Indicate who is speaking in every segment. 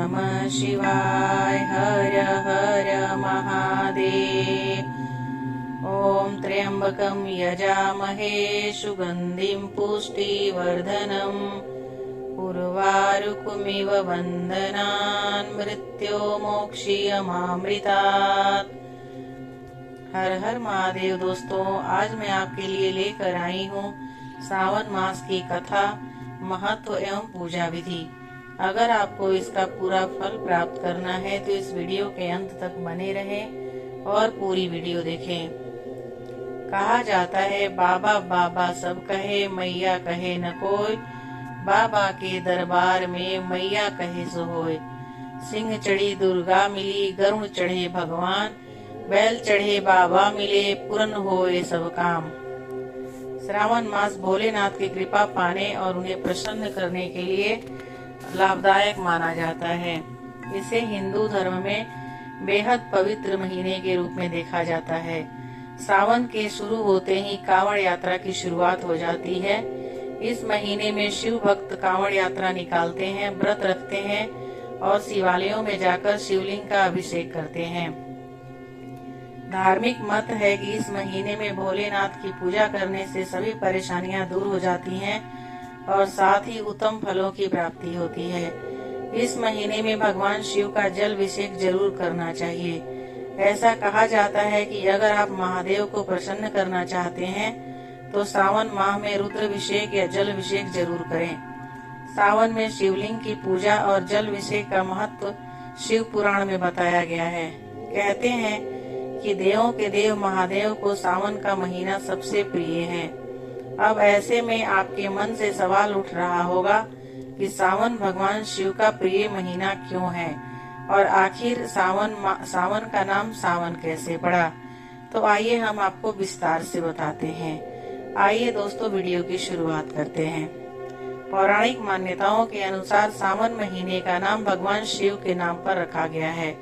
Speaker 1: नमः शिवाय। हर हर महादेव। ॐ त्र्यम्बकं यजामहे सुगन्धिं पुष्टिवर्धनम् उर्वारुकमिव वन्दनान् मृत्योर्मोक्षयमामृतात्। हर हर महादेव। दोस्तों, आज मैं आपके लिए लेकर आई हूँ सावन मास की कथा, महत्व एवं पूजा विधि। अगर आपको इसका पूरा फल प्राप्त करना है तो इस वीडियो के अंत तक बने रहें और पूरी वीडियो देखें। कहा जाता है बाबा बाबा सब कहे, मैया कहे न कोई। बाबा के दरबार में मैया कहे सो होय। सिंह चढ़ी दुर्गा मिली, गरुड़ चढ़े भगवान, बैल चढ़े बाबा मिले, पूर्ण होए सब काम। श्रावण मास भोलेनाथ की कृपा पाने और उन्हें प्रसन्न करने के लिए लाभदायक माना जाता है। इसे हिंदू धर्म में बेहद पवित्र महीने के रूप में देखा जाता है। सावन के शुरू होते ही कांवड़ यात्रा की शुरुआत हो जाती है। इस महीने में शिव भक्त कांवड़ यात्रा निकालते हैं, व्रत रखते हैं और शिवालयों में जाकर शिवलिंग का अभिषेक करते हैं। धार्मिक मत है कि इस महीने में भोलेनाथ की पूजा करने से सभी परेशानियां दूर हो जाती हैं और साथ ही उत्तम फलों की प्राप्ति होती है। इस महीने में भगवान शिव का जल अभिषेक जरूर करना चाहिए। ऐसा कहा जाता है कि अगर आप महादेव को प्रसन्न करना चाहते हैं तो सावन माह में रुद्राभिषेक या जल अभिषेक जरूर करें। सावन में शिवलिंग की पूजा और जल अभिषेक का महत्व शिव पुराण में बताया गया है। कहते हैं कि देवों के देव महादेव को सावन का महीना सबसे प्रिय है। अब ऐसे में आपके मन से सवाल उठ रहा होगा कि सावन भगवान शिव का प्रिय महीना क्यों है और आखिर सावन का नाम सावन कैसे पड़ा। तो आइए हम आपको विस्तार से बताते हैं। आइए दोस्तों, वीडियो की शुरुआत करते हैं। पौराणिक मान्यताओं के अनुसार सावन महीने का नाम भगवान शिव के नाम पर रखा गया है।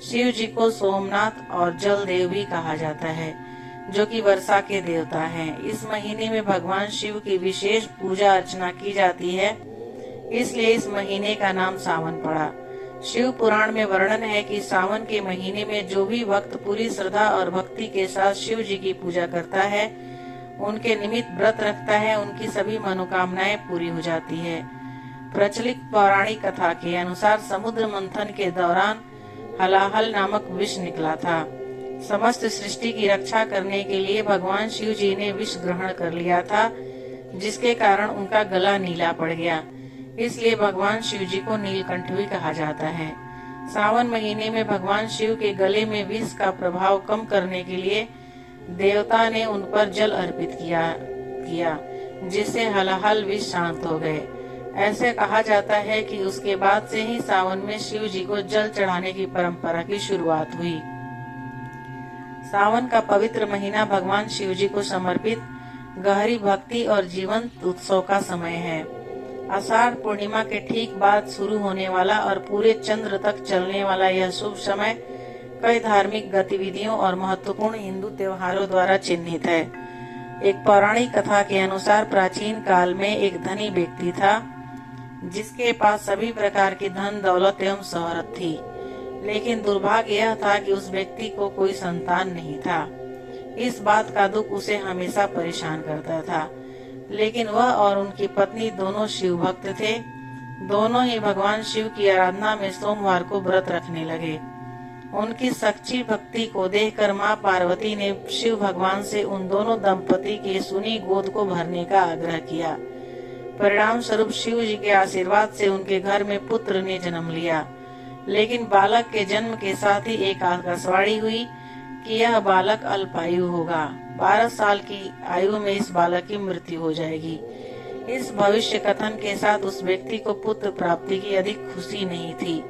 Speaker 1: शिव जी को सोमनाथ और जल देव भी कहा जाता है, जो कि वर्षा के देवता हैं। इस महीने में भगवान शिव की विशेष पूजा अर्चना की जाती है, इसलिए इस महीने का नाम सावन पड़ा। शिव पुराण में वर्णन है कि सावन के महीने में जो भी भक्त पूरी श्रद्धा और भक्ति के साथ शिव जी की पूजा करता है, उनके निमित्त व्रत रखता है, उनकी सभी मनोकामनाएं पूरी हो जाती है। प्रचलित पौराणिक कथा के अनुसार समुद्र मंथन के दौरान हलाहल नामक विष निकला था। समस्त सृष्टि की रक्षा करने के लिए भगवान शिव जी ने विष ग्रहण कर लिया था, जिसके कारण उनका गला नीला पड़ गया। इसलिए भगवान शिव जी को नीलकंठ भी कहा जाता है। सावन महीने में भगवान शिव के गले में विष का प्रभाव कम करने के लिए देवता ने उन पर जल अर्पित किया, जिससे हलाहल विष शांत हो गए। ऐसे कहा जाता है कि उसके बाद से ही सावन में शिव जी को जल चढ़ाने की परंपरा की शुरुआत हुई। सावन का पवित्र महीना भगवान शिव जी को समर्पित गहरी भक्ति और जीवंत उत्सव का समय है। आषाढ़ पूर्णिमा के ठीक बाद शुरू होने वाला और पूरे चंद्र तक चलने वाला यह शुभ समय कई धार्मिक गतिविधियों और महत्वपूर्ण हिंदू त्योहारों द्वारा चिन्हित है। एक पौराणिक कथा के अनुसार प्राचीन काल में एक धनी व्यक्ति था, जिसके पास सभी प्रकार की धन दौलत एवं शोहरत थी। लेकिन दुर्भाग्य यह था कि उस व्यक्ति को कोई संतान नहीं था। इस बात का दुख उसे हमेशा परेशान करता था। लेकिन वह और उनकी पत्नी दोनों शिव भक्त थे। दोनों ही भगवान शिव की आराधना में सोमवार को व्रत रखने लगे। उनकी सच्ची भक्ति को देखकर माँ पार्वती ने शिव भगवान से उन दोनों दंपति की सुनी गोद को भरने का आग्रह किया। परिणाम स्वरूप शिव जी के आशीर्वाद से उनके घर में पुत्र ने जन्म लिया। लेकिन बालक के जन्म के साथ ही एक आकाशवाणी हुई कि यह बालक अल्पायु होगा। 12 साल की आयु में इस बालक की मृत्यु हो जाएगी। इस भविष्य कथन के साथ उस व्यक्ति को पुत्र प्राप्ति की अधिक खुशी नहीं थी।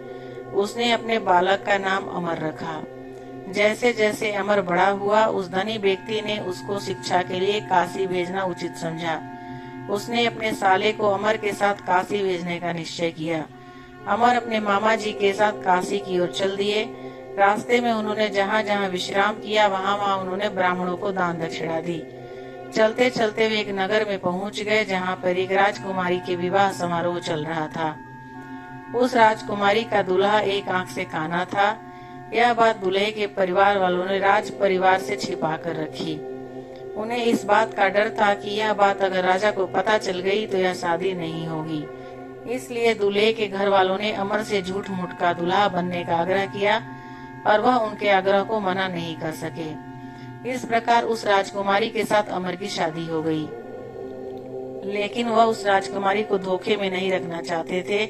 Speaker 1: उसने अपने बालक का नाम अमर रखा। जैसे जैसे अमर बड़ा हुआ, उस धनी व्यक्ति ने उसको शिक्षा के लिए काशी भेजना उचित समझा। उसने अपने साले को अमर के साथ काशी भेजने का निश्चय किया। अमर अपने मामा जी के साथ काशी की ओर चल दिए। रास्ते में उन्होंने जहाँ जहाँ विश्राम किया, वहाँ वहाँ उन्होंने ब्राह्मणों को दान दक्षिणा दी। चलते चलते वे एक नगर में पहुँच गए, जहाँ पर एक राजकुमारी के विवाह समारोह चल रहा था। उस राजकुमारी का दूल्हा एक आंख से काना था। यह बात दूल्हे के परिवार वालों ने राज परिवार से छिपा कर रखी। उन्हें इस बात का डर था कि यह बात अगर राजा को पता चल गई तो यह शादी नहीं होगी। इसलिए दूल्हे के घर वालों ने अमर से झूठ मूठ का दूल्हा बनने का आग्रह किया, पर वह उनके आग्रह को मना नहीं कर सके। इस प्रकार उस राजकुमारी के साथ अमर की शादी हो गई। लेकिन वह उस राजकुमारी को धोखे में नहीं रखना चाहते थे,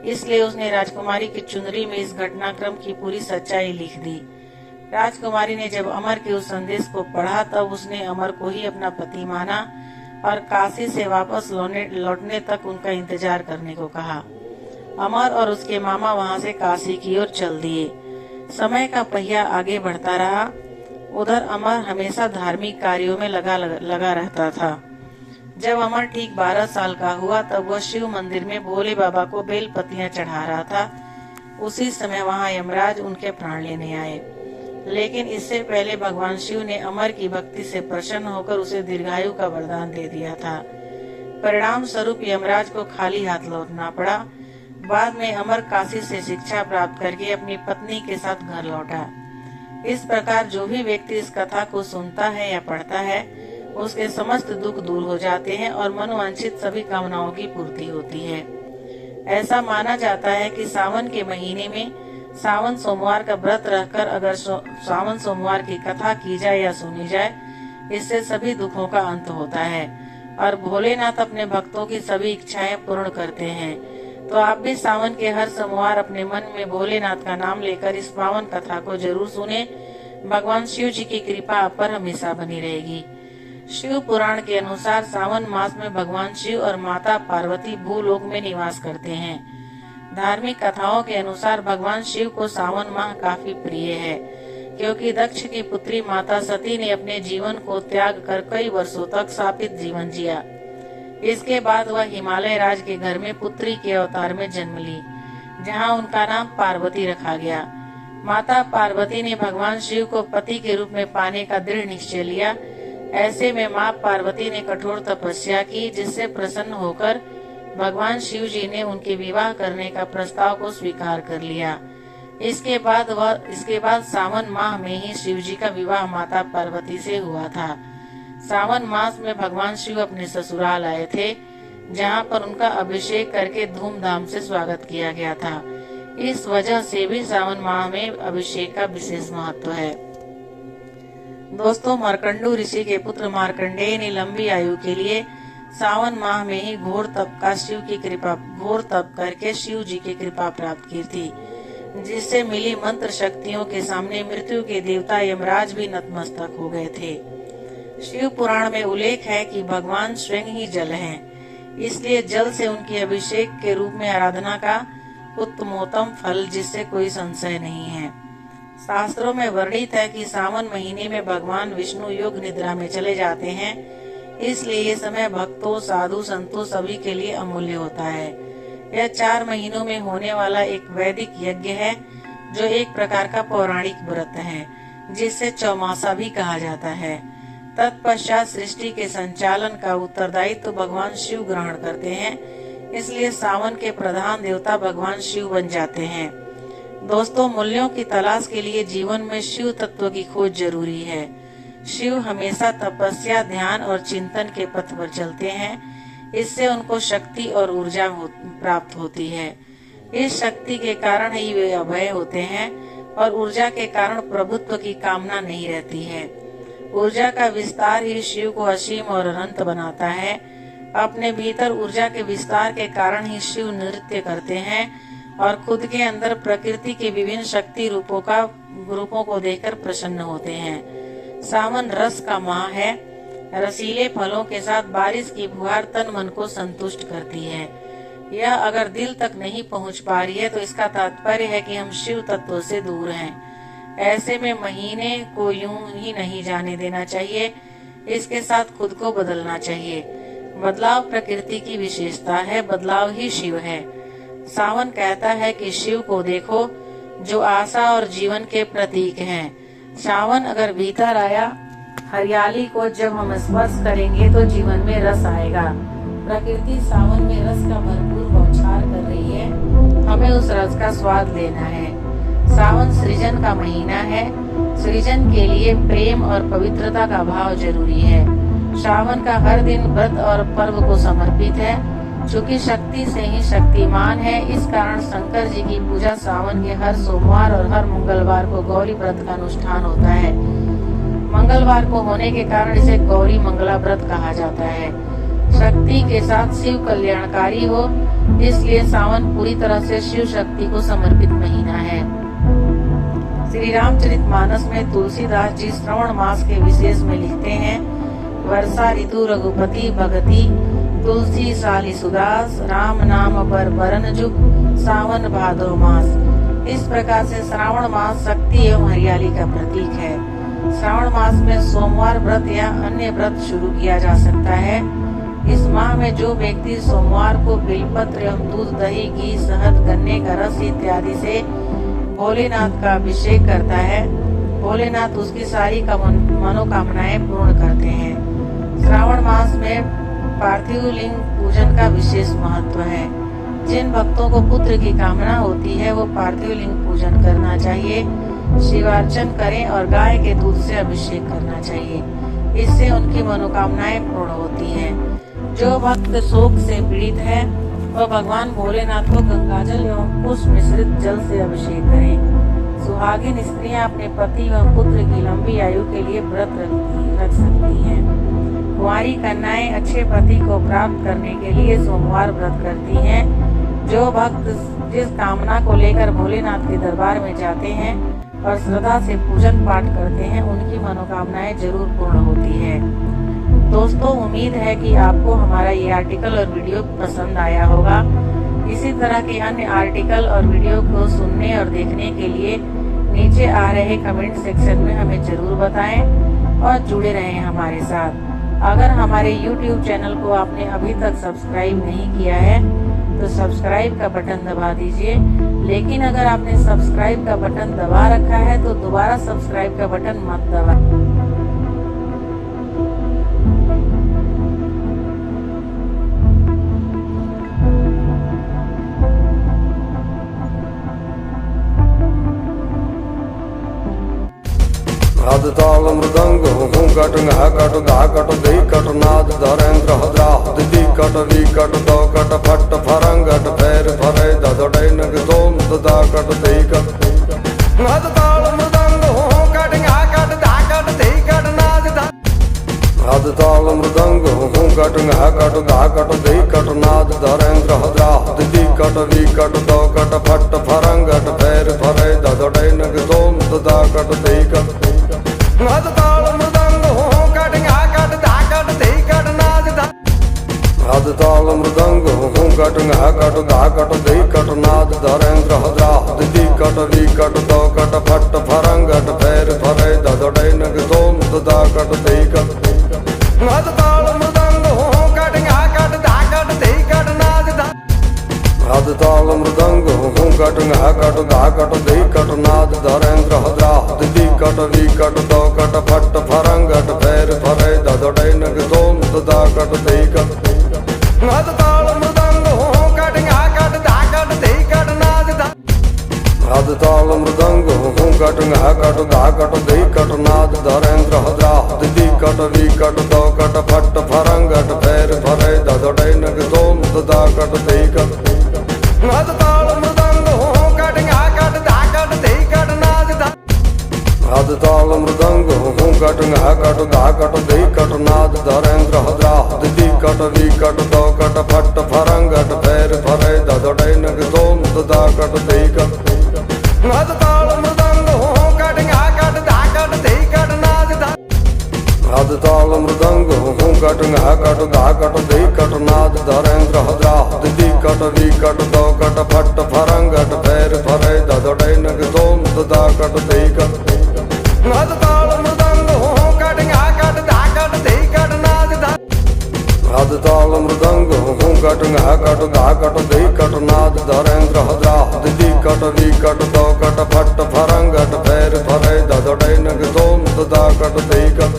Speaker 1: इसलिए उसने राजकुमारी की चुनरी में इस घटनाक्रम की पूरी सच्चाई लिख दी। राजकुमारी ने जब अमर के उस संदेश को पढ़ा तब उसने अमर को ही अपना पति माना और काशी से वापस लौटने तक उनका इंतजार करने को कहा। अमर और उसके मामा वहां से काशी की ओर चल दिए। समय का पहिया आगे बढ़ता रहा। उधर अमर हमेशा धार्मिक कार्यों में लगा रहता था। जब अमर ठीक 12 साल का हुआ तब वह शिव मंदिर में भोले बाबा को बेल पत्तियां चढ़ा रहा था। उसी समय वहां यमराज उनके प्राण लेने आए। लेकिन इससे पहले भगवान शिव ने अमर की भक्ति से प्रसन्न होकर उसे दीर्घायु का वरदान दे दिया था। परिणाम स्वरूप यमराज को खाली हाथ लौटना पड़ा। बाद में अमर काशी से शिक्षा प्राप्त करके अपनी पत्नी के साथ घर लौटा। इस प्रकार जो भी व्यक्ति इस कथा को सुनता है या पढ़ता है उसके समस्त दुख दूर हो जाते हैं और मनोवांछित सभी कामनाओं की पूर्ति होती है। ऐसा माना जाता है कि सावन के महीने में सावन सोमवार का व्रत रखकर अगर सावन सोमवार की कथा की जाए या सुनी जाए, इससे सभी दुखों का अंत होता है और भोलेनाथ अपने भक्तों की सभी इच्छाएं पूर्ण करते हैं। तो आप भी सावन के हर सोमवार अपने मन में भोलेनाथ का नाम लेकर इस पावन कथा को जरूर सुने। भगवान शिव जी की कृपा आप पर हमेशा बनी रहेगी। शिव पुराण के अनुसार सावन मास में भगवान शिव और माता पार्वती भूलोक में निवास करते हैं। धार्मिक कथाओं के अनुसार भगवान शिव को सावन माह काफी प्रिय है, क्योंकि दक्ष की पुत्री माता सती ने अपने जीवन को त्याग कर कई वर्षों तक शापित जीवन जिया। इसके बाद वह हिमालय राज के घर में पुत्री के अवतार में जन्म ली, जहां उनका नाम पार्वती रखा गया। माता पार्वती ने भगवान शिव को पति के रूप में पाने का दृढ़ निश्चय लिया। ऐसे में माँ पार्वती ने कठोर तपस्या की, जिससे प्रसन्न होकर भगवान शिव जी ने उनके विवाह करने का प्रस्ताव को स्वीकार कर लिया। इसके बाद सावन माह में ही शिव जी का विवाह माता पार्वती से हुआ था। सावन मास में भगवान शिव अपने ससुराल आए थे, जहाँ पर उनका अभिषेक करके धूमधाम से स्वागत किया गया था। इस वजह से भी सावन माह में अभिषेक का विशेष महत्व है। दोस्तों, मार्कंडू ऋषि के पुत्र मार्कंडेय ने लंबी आयु के लिए सावन माह में ही घोर तप करके शिव जी की कृपा प्राप्त की थी, जिससे मिली मंत्र शक्तियों के सामने मृत्यु के देवता यमराज भी नतमस्तक हो गए थे। शिव पुराण में उल्लेख है कि भगवान स्वयं ही जल हैं, इसलिए जल से उनकी अभिषेक के रूप में आराधना का उत्तमोत्तम फल, जिससे कोई संशय नहीं है। शास्त्रों में वर्णित है कि सावन महीने में भगवान विष्णु योग निद्रा में चले जाते हैं, इसलिए ये समय भक्तों, साधु संतों सभी के लिए अमूल्य होता है। यह 4 महीनों में होने वाला एक वैदिक यज्ञ है, जो एक प्रकार का पौराणिक व्रत है, जिसे चौमासा भी कहा जाता है। तत्पश्चात सृष्टि के संचालन का उत्तरदायित्व तो भगवान शिव ग्रहण करते हैं, इसलिए सावन के प्रधान देवता भगवान शिव बन जाते हैं। दोस्तों, मूल्यों की तलाश के लिए जीवन में शिव तत्व की खोज जरूरी है। शिव हमेशा तपस्या, ध्यान और चिंतन के पथ पर चलते हैं। इससे उनको शक्ति और ऊर्जा प्राप्त होती है। इस शक्ति के कारण ही वे अभय होते हैं और ऊर्जा के कारण प्रभुत्व की कामना नहीं रहती है। ऊर्जा का विस्तार ही शिव को असीम और अनंत बनाता है। अपने भीतर ऊर्जा के विस्तार के कारण ही शिव नृत्य करते हैं और खुद के अंदर प्रकृति के विभिन्न शक्ति रूपों को देखकर प्रसन्न होते हैं। सावन रस का माह है। रसीले फलों के साथ बारिश की फुहार तन मन को संतुष्ट करती है। यह अगर दिल तक नहीं पहुंच पा रही है तो इसका तात्पर्य है कि हम शिव तत्व से दूर हैं। ऐसे में महीने को यूं ही नहीं जाने देना चाहिए, इसके साथ खुद को बदलना चाहिए। बदलाव प्रकृति की विशेषता है, बदलाव ही शिव है। सावन कहता है कि शिव को देखो, जो आशा और जीवन के प्रतीक हैं। सावन अगर भीतर आया, हरियाली को जब हम स्पर्श करेंगे तो जीवन में रस आएगा। प्रकृति सावन में रस का भरपूर बौछार कर रही है। रस का स्वाद लेना है। सावन सृजन का महीना है। सृजन के लिए प्रेम और पवित्रता का भाव जरूरी है। श्रावण का हर दिन व्रत और पर्व को समर्पित है। चूँकि शक्ति से ही शक्तिमान है, इस कारण शंकर जी की पूजा सावन के हर सोमवार और हर मंगलवार को गौरी व्रत का अनुष्ठान होता है। मंगलवार को होने के कारण इसे गौरी मंगला व्रत कहा जाता है। शक्ति के साथ शिव कल्याणकारी हो, इसलिए सावन पूरी तरह से शिव शक्ति को समर्पित महीना है। श्री रामचरितमानस में तुलसीदास जी श्रवण मास के विशेष में लिखते हैं, वर्षा ऋतु रघुपति भगति, तुलसी साली सुदास, राम नाम पर बरन जुग, सावन भादो मास। इस प्रकार से श्रावण मास शक्ति एवं हरियाली का प्रतीक है। श्रावण मास में सोमवार व्रत या अन्य व्रत शुरू किया जा सकता है। इस माह में जो व्यक्ति सोमवार को बिलपत्र एवं दूध, दही, घी, शहद, गन्ने का रस इत्यादि से भोलेनाथ का अभिषेक करता है, भोलेनाथ उसकी सारी मनोकामनाएं पूर्ण करते हैं। श्रावण मास में पार्थिव लिंग पूजन का विशेष महत्व है। जिन भक्तों को पुत्र की कामना होती है वो पार्थिव लिंग पूजन करना चाहिए, शिवार्चन करें और गाय के दूध से अभिषेक करना चाहिए। इससे उनकी मनोकामनाएं पूर्ण होती हैं। जो भक्त शोक से पीड़ित है वह भगवान भोलेनाथ को गंगाजल एवं पुष्प मिश्रित जल से अभिषेक करें। सुहागिन स्त्रियां अपने पति एवं पुत्र की लंबी आयु के लिए व्रत रख सकती हैं। कुंवारी कन्याएं अच्छे पति को प्राप्त करने के लिए सोमवार व्रत करती हैं। जो भक्त जिस कामना को लेकर भोलेनाथ के दरबार में जाते हैं और श्रद्धा से पूजन पाठ करते हैं, उनकी मनोकामनाएं जरूर पूर्ण होती है। दोस्तों, उम्मीद है कि आपको हमारा ये आर्टिकल और वीडियो पसंद आया होगा। इसी तरह के अन्य आर्टिकल और वीडियो को सुनने और देखने के लिए नीचे आ रहे कमेंट सेक्शन में हमें जरूर बताएं और जुड़े रहें हमारे साथ। अगर हमारे YouTube चैनल को आपने अभी तक सब्सक्राइब नहीं किया है तो सब्सक्राइब का बटन दबा दीजिए। लेकिन अगर आपने सब्सक्राइब का बटन दबा रखा है तो दोबारा सब्सक्राइब का बटन मत दबाएं।
Speaker 2: नाद ताल मृदंग हूँ कट घा कट धा कट धी कट नाद धरेन्द्र हद्रा दिदी कट वी कट दो कट फट फरंगट फेर फरे ददड़े नग दोम ददा कट धी कट नाद ताल मृदंग हूँ कट घा कट धा कट धी कट नाद नाद ताल मृदंग हूँ कट घा कट धा कट धी कट नाद धरेन्द्र हद्रा दिदी कट वी कट दो कट फट फरंगट फेर फरे ददड़े नग दोम ददा कट धी कट नाद ताल मृदंग हूँ कट घा कट धा कट धी कट नाद नाद ताल मृदंग हूँ कट घा कट धा कट धी कट नाद धरेन्द्र हद्रा दिदी कट वी कट दो कट फट फरंगट फेर फरे ददड़े नग दोम ददा कट धी कट नाद ताल मृदंग हूँ कट घा कट धा कट धी कट नाद नाद ताल मृदंग हूँ कट घा कट धा कट धी कट नाद धरेन्द्र हद्रा दिदी कट वी कट दो कट फट फरंगट फेर फरे ददड़े नग दोम ददा कट धी कट नाद ताल मृदंग हूँ कट घा कट धा कट धी कट नाद नाद ताल मृदंग हूँ कट घा कट धा कट धी कट नाद धरेन्द्र हद्रा दिदी कट वी कट दो कट फट फरंगट फेर फरे ददड़े नग दोम ददा कट धी कट नाद ताल मृदंग हूँ कट घा कट धा कट धी कट नाद नाद ताल मृदंग हूँ कट घा कट धा कट धी कट नाद धरेन्द्र हद्रा दिदी कट वी कट दो कट फट फरंगट फेर फरे ददड़े नग दोम ददा कट धी कट नाद ताल मृदंग हूँ कट घा कट धा कट धी कट नाद नाद ताल मृदंग हूँ कट घा कट धा कट धी कट नाद धरेन्द्र हद्रा दिदी कट वी कट दो कट फट फरंगट फेर फरे ददड़े नग दोम ददा कट धी कट नाद ताल मृदंग हूँ कट घा कट धा कट धी कट नाद नाद ताल मृदंग हूँ कट घा कट धा कट धी कट नाद धरेन्द्र हद्रा दिदी कट वी कट दो कट फट फरंगट फेर फरे ददड़े नग दोम ददा कट धी कट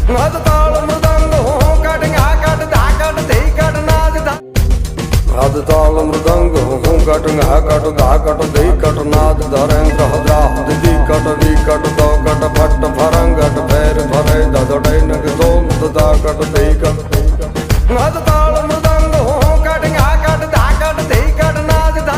Speaker 2: नाद ताल मृदंग हूँ कट घा कट धा कट धी कट नाद नाद ताल मृदंग हूँ कट घा कट धा कट धी कट नाद धरेंद्र हद्रा दी कट वी कट दो कट फट फरंगट फेर फरे ददड़े नग दोम दा कट धी कट नाद ताल